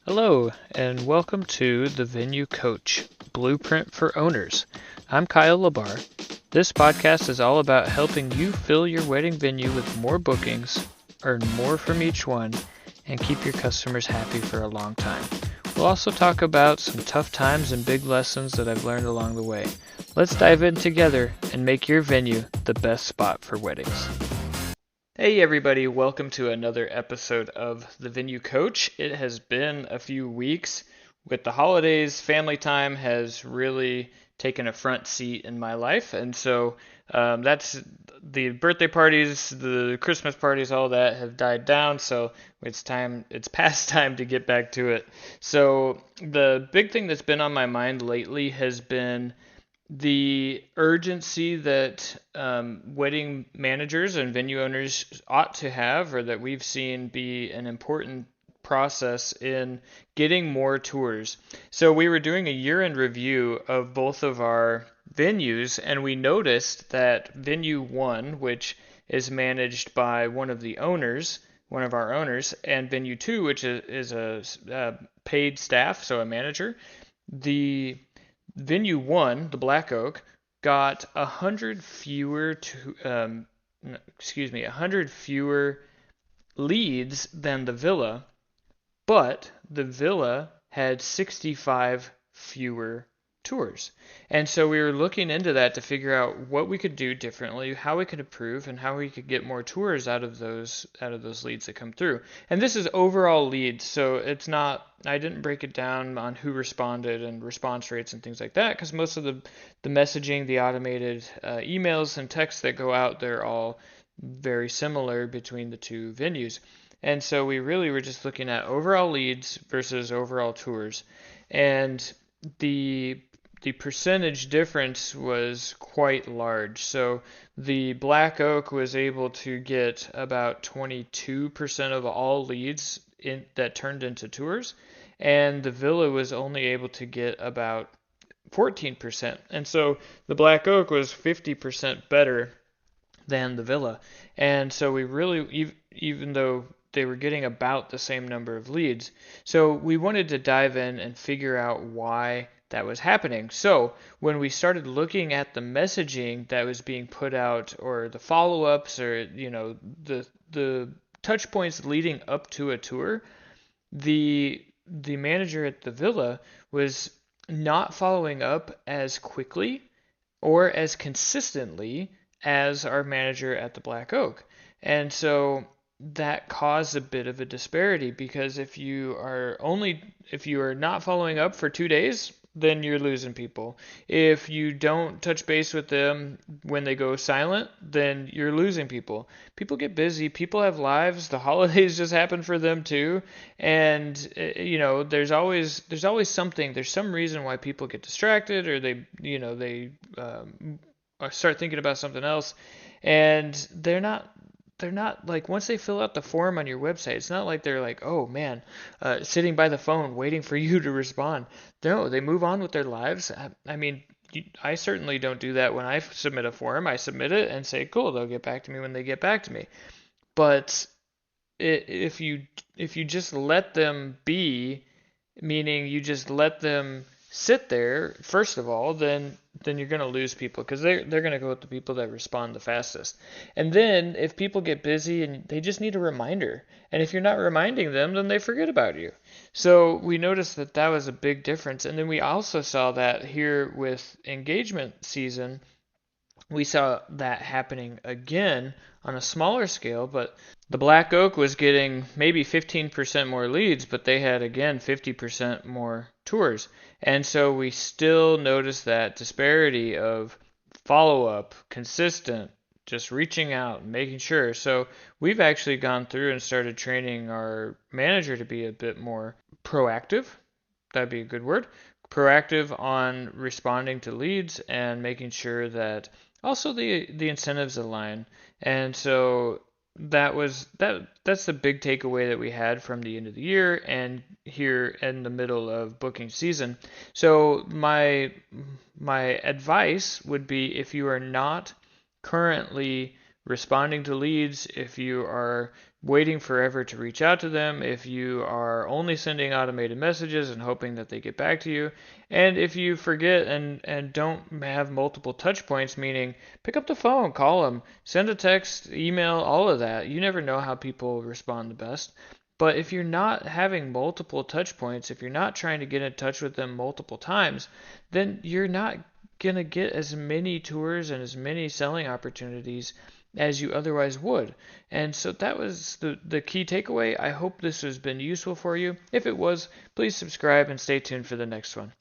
Hello, and welcome to the Venue Coach Blueprint for Owners. I'm Kyle Labar. This podcast is all about helping you fill your wedding venue with more bookings, earn more from each one, and keep your customers happy for a long time. We'll also talk about some tough times and big lessons that I've learned along the way. Let's dive in together and make your venue the best spot for weddings. Hey everybody, welcome to another episode of The Venue Coach. It has been a few weeks. With the holidays, family time has really taken a front seat in my life, and so that's the birthday parties, the Christmas parties, all that have died down, so it's past time to get back to it. So the big thing that's been on my mind lately has been the urgency that wedding managers and venue owners ought to have, or that we've seen be an important process in getting more tours. So we were doing a year-end review of both of our venues, and we noticed that venue one, which is managed by one of our owners, and venue two, which is a paid staff, so a manager, the Venue one, the Black Oak, got 100 fewer leads than the Villa, but the Villa had 65 fewer tours. And so we were looking into that to figure out what we could do differently, how we could improve, and how we could get more tours out of those leads that come through. And this is overall leads, so it's not, I didn't break it down on who responded and response rates and things like that, because most of the messaging, the automated emails and texts that go out, they're all very similar between the two venues. And so we really were just looking at overall leads versus overall tours. And the the percentage difference was quite large. So the Black Oak was able to get about 22% of all leads that turned into tours, and the Villa was only able to get about 14%. And so the Black Oak was 50% better than the Villa. And so we really, even though they were getting about the same number of leads, so we wanted to dive in and figure out why that was happening. So when we started looking at the messaging that was being put out, or the follow-ups, or the touch points leading up to a tour, the manager at the Villa was not following up as quickly or as consistently as our manager at the Black Oak. And so that caused a bit of a disparity, because if you are not following up for 2 days, then you're losing people. If you don't touch base with them when they go silent, then you're losing people. People get busy, people have lives, the holidays just happen for them too, and there's always something, there's some reason why people get distracted, or they start thinking about something else, and they're not like, once they fill out the form on your website, it's not like they're like, oh man, sitting by the phone waiting for you to respond. No, they move on with their lives. I mean, I certainly don't do that. When I submit a form, I submit it and say, cool, they'll get back to me when they get back to me. But if you just let them be, meaning you just let them sit there, first of all, then you're going to lose people, because they're going to go with the people that respond the fastest. And then if people get busy and they just need a reminder, and if you're not reminding them, then they forget about you. So we noticed that that was a big difference. And then we also saw that here with engagement season, we saw that happening again on a smaller scale, but the Black Oak was getting maybe 15% more leads, but they had, again, 50% more tours. And so we still noticed that disparity of follow-up, consistent, just reaching out and making sure. So we've actually gone through and started training our manager to be a bit more proactive. That'd be a good word. Proactive on responding to leads and making sure that also the incentives align. And so that's the big takeaway that we had from the end of the year and here in the middle of booking season. So my advice would be, if you are not currently responding to leads, if you are waiting forever to reach out to them, if you are only sending automated messages and hoping that they get back to you, and if you forget and don't have multiple touch points, meaning pick up the phone, call them, send a text, email, all of that. You never know how people respond the best. But if you're not having multiple touch points, if you're not trying to get in touch with them multiple times, then you're not going to get as many tours and as many selling opportunities as you otherwise would. And so that was the key takeaway. I hope this has been useful for you. If it was, please subscribe and stay tuned for the next one.